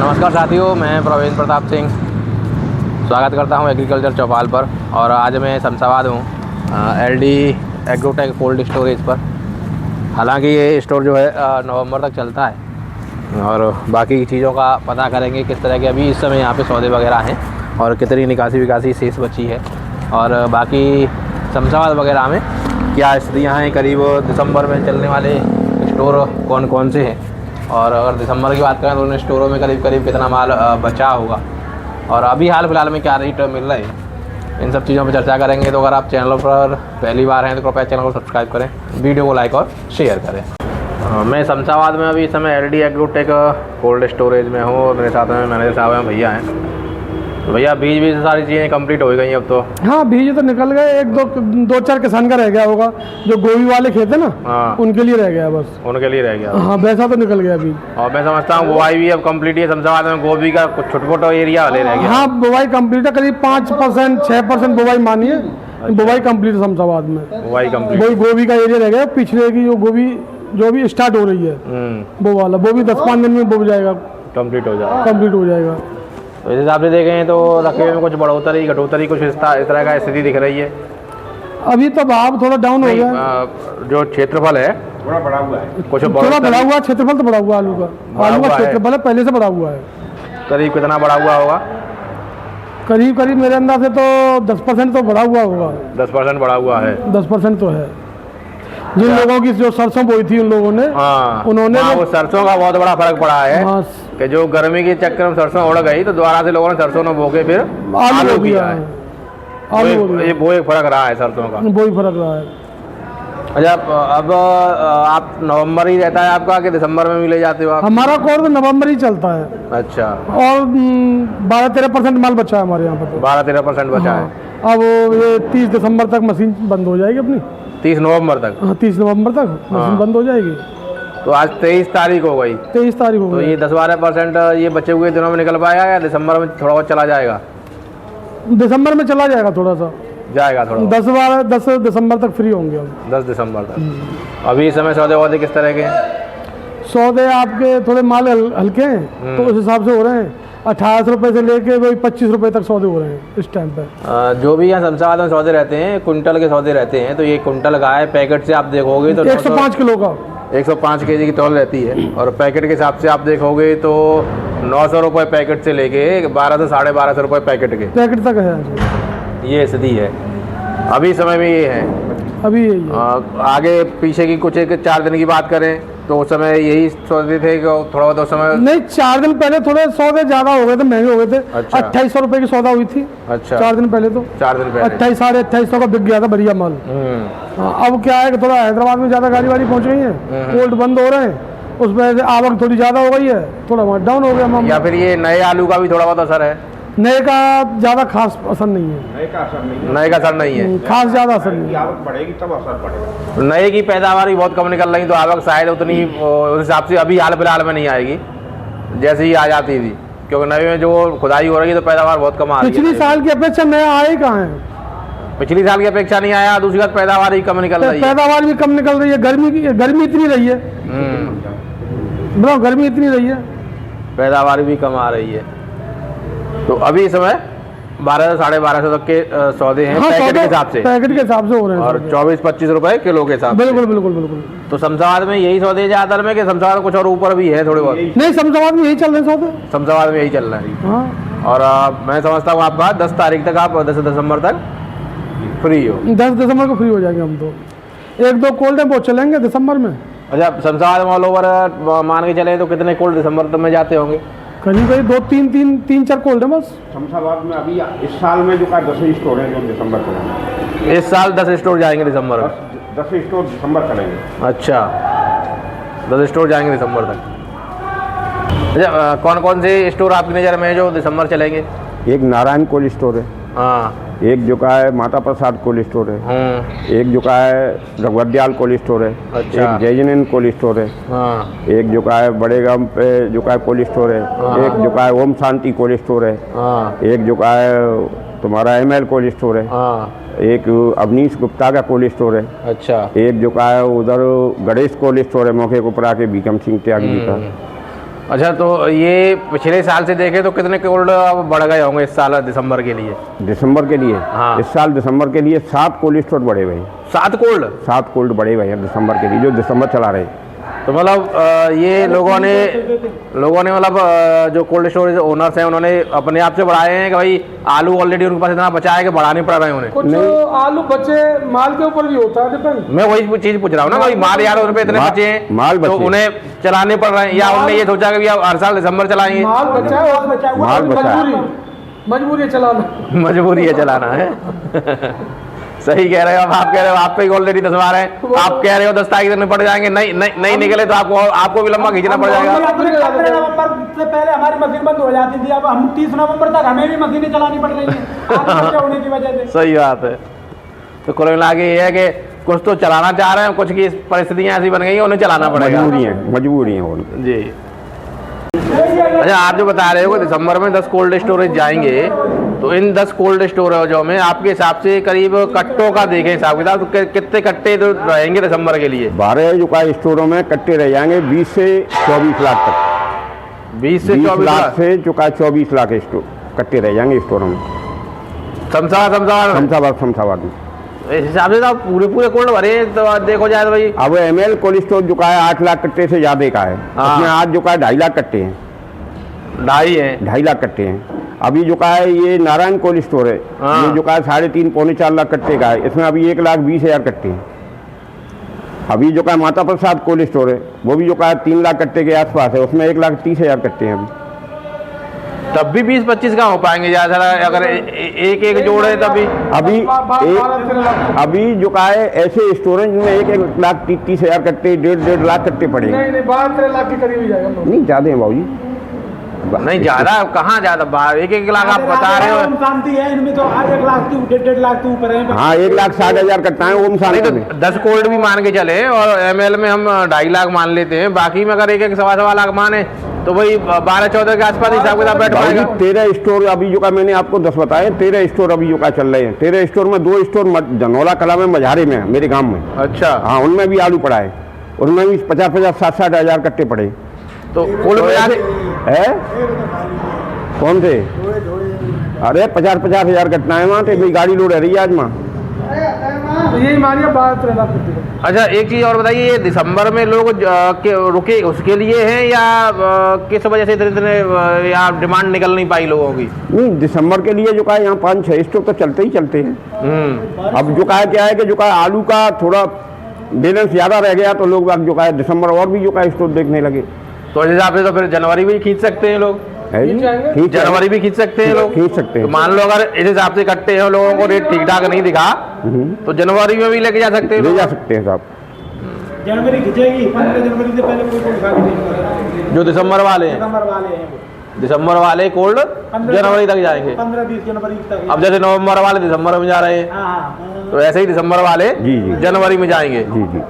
नमस्कार साथियों, मैं प्रवीण प्रताप सिंह स्वागत करता हूं एग्रीकल्चर चौपाल पर। और आज मैं शमशाबाद हूं LD एग्रोटेक कोल्ड स्टोरेज पर। हालांकि ये स्टोर जो है नवंबर तक चलता है और बाकी चीज़ों का पता करेंगे किस तरह के अभी इस समय यहाँ पे सौदे वगैरह हैं और कितनी निकासी विकासी शेष बची है और बाकी शमशाबाद वगैरह में क्या स्थितियाँ हैं। करीब दिसंबर में चलने वाले स्टोर कौन कौन से हैं और अगर दिसंबर की बात करें तो उन स्टोरों में करीब कितना माल बचा होगा और अभी हाल फिलहाल में क्या रेट मिल रहे हैं, इन सब चीज़ों पर चर्चा करेंगे। तो अगर आप चैनल पर पहली बार हैं तो कृपया चैनल को सब्सक्राइब करें, वीडियो को लाइक और शेयर करें। मैं शमशाबाद में अभी इस समय LD एग्रोटेक कोल्ड स्टोरेज में हूँ। मेरे साथ में मैनेजर साहब हैं, भैया हैं। तो भैया बीज से सारी चीज़ें कंप्लीट हो गई अब तो? हाँ, बीज तो निकल गए। दो चार किसान का रह गया होगा, जो गोभी वाले खेत है ना। हाँ, उनके लिए रह गया, बस उनके लिए रह गया। हाँ, वैसा तो निकल गया बीज। और मैं समझता हूँ बुआई भी अब कंप्लीट है शमशाबाद में, गोभी का कुछ छोटा एरिया वाले रह गया। हाँ, बुआई कंप्लीट है, करीब 5% 6% बुआई मानिए। अच्छा। बुआई कंप्लीट है शमशाबाद में, बुआई कंप्लीट। गोभी का एरिया रह गया, पिछले की जो गोभी जो भी स्टार्ट हो रही है वो वाला, वो भी 10-5 दिन में बोग जाएगा, कंप्लीट हो जाएगा। तो इस हिसाब से देखें तो रकबे में कुछ बढ़ोतरी घटोतरी कुछ इस तरह का स्थिति दिख रही है। अभी तो भाव थोड़ा डाउन हो गया। जो क्षेत्रफल है थोड़ा बढ़ा हुआ है, कुछ थोड़ा बढ़ा हुआ क्षेत्रफल तो बढ़ा हुआ आलू का क्षेत्रफल है, पहले से बढ़ा हुआ है। करीब कितना बढ़ा हुआ होगा? करीब मेरे अंदाज से तो 10% तो बढ़ा हुआ होगा। 10% बढ़ा हुआ है? 10% तो है। जिन लोगों की जो सरसों बोई थी उन लोगों ने, उन्होंने वो सरसों का बहुत बड़ा फर्क पड़ा है कि जो गर्मी के चक्कर में सरसों उड़ गई तो दोबारा से लोगों ने सरसों ने बोके फिर आलू किया है। वो एक फर्क रहा है सरसों का, वो ही फर्क रहा है। अच्छा, अब आप नवंबर ही रहता है आपका कि दिसंबर में भी ले जाते हो आप? हमारा कोर्स तो नवंबर ही चलता है। अच्छा। और 12-13% माल बचा है हमारे यहाँ पर। 12-13% बचा है। अब ये 30 दिसंबर तक मशीन बंद हो जाएगी अपनी। 30 नवंबर तक? हाँ, 30 नवंबर तक मशीन बंद हो जाएगी। तो आज 23 तारीख हो गई। 23 तारीख हो गई। तो ये 10-12% ये बचे हुए दिनों में निकल पाएगा या दिसंबर में थोड़ा बहुत चला जाएगा? दिसंबर में चला जाएगा, थोड़ा सा जाएगा थोड़ा। 10 दिसंबर तक फ्री होंगे हम। 10 दिसंबर तक। अभी इस समय सौदे किस तरह के हैं? सौदे आपके थोड़े माल हल्के हैं तो उस हिसाब से हो रहे हैं। 1800 रुपये से लेके वही 25 रुपये तक सौदे हो रहे हैं इस टाइम पर। जो भी यहाँ शमशाबाद में सौदे रहते हैं, कुंटल के सौदे रहते हैं। तो ये कुंटल गाय पैकेट से आप देखोगे तो 105 किलो का 105 kg की तौल रहती है और पैकेट के हिसाब से आप देखोगे तो 900 रुपये पैकेट से लेके 1200 से 1250 रुपये पैकेट तक है। ये स्थिति है अभी समय में, ये है अभी यही। आगे पीछे की कुछ 4 दिन की बात करें तो उस समय यही सौदे थे कि थोड़ा बहुत उस समय नहीं, 4 दिन पहले थोड़े सौदे ज्यादा हो गए थे, महंगे हो गए थे। अच्छा। 2800 रुपये की सौदा हुई थी। अच्छा। 4 दिन पहले तो 28 साढ़े 2800 का बिक गया था, बढ़िया माल। अब क्या है कि थोड़ा हैदराबाद में ज्यादा गाड़ी वाड़ी पहुंच गई है, कोल्ड बंद हो रहे हैं, उस वजह से आवक थोड़ी ज्यादा हो गई है, थोड़ा वहाँ डाउन हो गया। या फिर ये नए आलू का भी थोड़ा बहुत असर है? नए का ज्यादा खास असर नहीं है। नए का असर नहीं है, खास ज्यादा असर नहीं है। आवक बढ़ेगी तब असर पड़ेगा। नए की पैदावार भी बहुत कम निकल रही तो आवक शायद उतनी उस हिसाब से अभी हाल फिलहाल में नहीं आएगी जैसे ही आ जाती थी, क्योंकि नए में जो खुदाई हो रही है तो पैदावार बहुत कम आ रही है। पिछली साल की अपेक्षा नया आए कहाँ है? पिछली साल की अपेक्षा नहीं आया। दूसरी बात पैदावार ही कम निकल रही है। पैदावार भी कम निकल रही है। गर्मी इतनी रही है, गर्मी इतनी रही है, पैदावार भी कम आ रही है। तो अभी इस समय 1200 से 1250 तक के सौदे हैं। हाँ, पैकेट के हिसाब से हो रहे हैं और 24-25 रुपए किलो के हिसाब से। बिल्कुल। तो शमशाबाद में यही सौदे ज्यादातर में कि शमशाबाद कुछ और ऊपर भी है थोड़े बहुत? नहीं, शमशाबाद में यही चल रहे हैं सौदे। शमशाबाद में यही चल रहा है। हाँ। और मैं समझता हूँ आपका 10 तारीख तक, आप 10 दिसंबर तक फ्री हो? 10 दिसंबर को फ्री हो जाएंगे हम तो। 1-2 कोल्ड है वो चलेंगे दिसंबर में। अच्छा, शमशाबाद में ऑल ओवर मान के चले तो कितने कोल्ड दिसंबर तक में जाते होंगे? करीब 2-3-4 कोल्ड है बस शमशाबाद में। अभी इस साल में जो का 10 स्टोर हैं जो दिसंबर चलेंगे। इस साल 10 स्टोर जाएंगे दिसंबर में? 10 स्टोर दिसंबर चलेंगे। अच्छा, 10 स्टोर जाएंगे दिसंबर तक। अच्छा, कौन कौन से स्टोर आपकी नज़र में जो दिसंबर चलेंगे? एक नारायण कोल्ड स्टोर है। हाँ। एक जो का है माता प्रसाद कोल्ड स्टोर है। एक जो का है रघुवरदयाल कोल्ड स्टोर है। अच्छा। एक जयजनन कोल्ड स्टोर है। हाँ। एक जो का है बड़े गांव पे जो का है कोल्ड स्टोर है। हाँ। एक जो का है ओम शांति कोल्ड स्टोर है। हाँ। एक जो का है तुम्हारा ML कोल्ड स्टोर है। हाँ। एक अवनीश गुप्ता का कोल्ड स्टोर है। अच्छा। एक जो का है उधर गणेश कोल्ड स्टोर है, मौके को ऊपर आके बीकम सिंह त्याग जी का। अच्छा, तो ये पिछले साल से देखें तो कितने कोल्ड अब बढ़ गए होंगे इस साल दिसंबर के लिए? दिसंबर के लिए हाँ। इस साल दिसंबर के लिए 7 कोल्ड स्टोर बढ़े हुए हैं। 7 कोल्ड? 7 कोल्ड बढ़े हुए हैं दिसंबर के लिए, जो दिसंबर चला रहे हैं। तो मतलब ये लोगों ने मतलब जो कोल्ड स्टोरेज ओनर्स हैं उन्होंने अपने आप से बढ़ाए हैं कि भाई आलू ऑलरेडी उनके पास इतना बचा है कि बढ़ाने पड़ रहे हैं उन्हें? कुछ आलू बचे, माल के ऊपर भी होता है डिपेंड। मैं वही चीज पूछ रहा हूँ ना, भाई माल यार उन पे इतने बचे हैं, माल तो बचे, उन्हें चलाने पड़ रहे हैं, या उन्होंने ये सोचा कि अब हर साल दिसंबर चलाएंगे? माल बचा है, माल बचा है, मजबूरी है चलाना। मजबूरी है चलाना है। सही कह रहे हो। अब आप कह रहे हो आप पे ऑलरेडी 10 बार है, आप कह रहे हो 10 तारीख में पड़ जाएंगे, नहीं निकले तो आपको भी लंबा खींचना पड़ जाएगा। 15 नवंबर से पहले हमारी मशीन बंद हो जाती थी, अब हम 30 नवंबर तक हमें भी मशीनें चलानी पड़ रही हैं होने की वजह से। सही बात है। तो कुल मिला के ये है कि कुछ तो चलाना चाह रहे हैं, कुछ की परिस्थितियां ऐसी बन गई हैं उन्हें चलाना पड़ेगा। मजबूरी है जी। अच्छा, आप जो बता रहे हो कि दिसंबर में 10 कोल्ड स्टोरेज जाएंगे, तो इन 10 कोल्ड स्टोरेजों में आपके हिसाब से करीब कट्टों का देखें हिसाब किताब, तो कितने कट्टे तो रहेंगे दिसंबर के लिए? 12 जो का स्टोरों में कट्टे रह जाएंगे 20 से 24 लाख तक। 20 से 24 लाख से जो का 24 लाख कट्टे रह जाएंगे स्टोरों में। शमशाबाद में इस हिसाब से तो आप पूरे कोल्ड भरे, तो देखो जाए तो भाई अब ML कोल्ड स्टोर जो का है 8 लाख कट्टे से ज्यादा का है। हाँ। उसमें आज जो का 2.5 लाख कट्टे हैं। 2.5 लाख कट्टे हैं। अभी जो का है ये नारायण कोल्ड स्टोर है, हाँ। ये जो का 3.5 पौने 4 लाख कट्टे का है। इसमें अभी 1,20,000 कट्टे हैं। अभी जो का माता प्रसाद कोल्ड स्टोर है, वो भी जो का 3 लाख कट्टे के आसपास है, उसमें 1,30,000 कट्टे हैं। तब भी 20-25 का हो पाएंगे ज्यादा, अगर एक जोड़े तभी। अभी जो का है ऐसे स्टोरेज में 1,30,000 कट्टे, 1.5 लाख कट्टे पड़े। नहीं 12-13 लाख के करीब ही जाएगा। नहीं ज्यादा है बाबूजी, नहीं ज्यादा कहाँ ज्यादा, 1 लाख आप बता रहे हो। शांति है इनमें तो 1 लाख 1.5 लाख के ऊपर है। हाँ 1,60,000 कट्टा है ओम शांति में। 10 कोल्ड भी मान के चले और ML में हम 2.5 लाख मान लेते हैं, बाकी में अगर 1-1.25 लाख माने तो वही 12-14 के आसपास हिसाब किताब बैठ पाएगा। 13 स्टोर अभी जो का मैंने आपको 10 बताए, 13 स्टोर अभी जो का चल रहे हैं। 13 स्टोर में 2 स्टोर जनौला कला में मझारे में है, मेरे गांव में। अच्छा। हाँ उनमें भी आलू पड़ा है, उनमें भी 50-50, 60-60 हजार कट्टे पड़े। तो कुल मिला है कौन थे? अरे 50-50 हजार कट्टा है वहाँ, तो गाड़ी लोड है रही आज माँ। यही मानिए 12-13 लाख। अच्छा, एक चीज़ और बताइए, ये दिसंबर में लोग रुके उसके लिए हैं या किस वजह से इतने यहाँ डिमांड निकल नहीं पाई लोगों की? नहीं दिसंबर के लिए जो का यहाँ 5-6 स्टोर तो चलते ही चलते हैं। अब जो का क्या है कि जो का आलू का थोड़ा बैलेंस ज़्यादा रह गया, तो लोग अब जो का दिसंबर और भी जो का स्टोर देखने लगे। तो इस हिसाब से तो फिर जनवरी भी खींच सकते हैं लोग, जनवरी भी खींच सकते हैं लोग, खींच सकते हैं। तो मान लो अगर इस हिसाब से कट्टे हैं, लोगों को रेट ठीक ठाक नहीं दिखा, तो जनवरी में भी लेके जा सकते हैं, ले जा सकते हैं साहब। जनवरी खिंचेगी, 15 जनवरी से पहले कोई उठा के नहीं। जो दिसंबर वाले हैं, दिसंबर वाले कोल्ड जनवरी तक जाएंगे, 15-20 जनवरी तक। अब जैसे नवंबर वाले दिसंबर में जा रहे हैं, हाँ। तो ऐसे ही दिसंबर वाले जी। जनवरी में जाएंगे। जी।